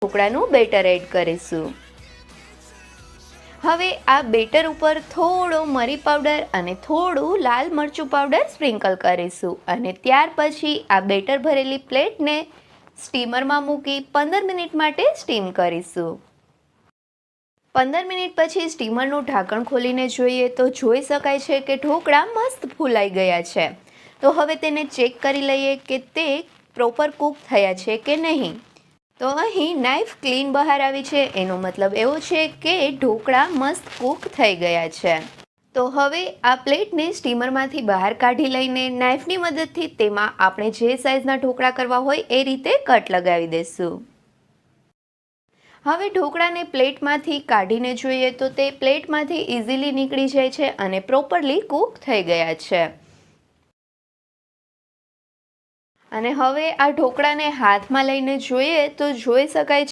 ઢોકળાનું better add કરીશું। હવે આ બેટર ઉપર થોડો મરી પાવડર અને થોડું લાલ મરચું પાવડર સ્પ્રિંકલ કરીશું અને ત્યાર પછી આ બેટર ભરેલી પ્લેટને સ્ટીમરમાં મૂકી 15 મિનિટ માટે સ્ટીમ કરીશું। 15 મિનિટ પછી સ્ટીમરનું ઢાંકણ ખોલીને જોઈએ તો જોઈ શકાય છે કે ઢોકળા મસ્ત ફૂલાઈ ગયા છે। તો હવે તેને ચેક કરી લઈએ કે તે પ્રોપર કૂક થયા છે કે નહીં। તો અહીં નાઇફ ક્લીન બહાર આવી છે, એનો મતલબ એવો છે કે ઢોકળા મસ્ત કૂક થઈ ગયા છે। તો હવે આ પ્લેટને સ્ટીમરમાંથી બહાર કાઢી લઈને નાઇફની મદદથી તેમાં આપણે જે સાઇઝના ઢોકળા કરવા હોય એ રીતે કટ લગાવી દઈશું। હવે ઢોકળાને પ્લેટમાંથી કાઢીને જોઈએ તો તે પ્લેટમાંથી ઇઝીલી નીકળી જાય છે અને પ્રોપરલી કૂક થઈ ગયા છે। અને હવે આ ઢોકળાને હાથમાં લઈને જોઈએ તો જોઈ શકાય છે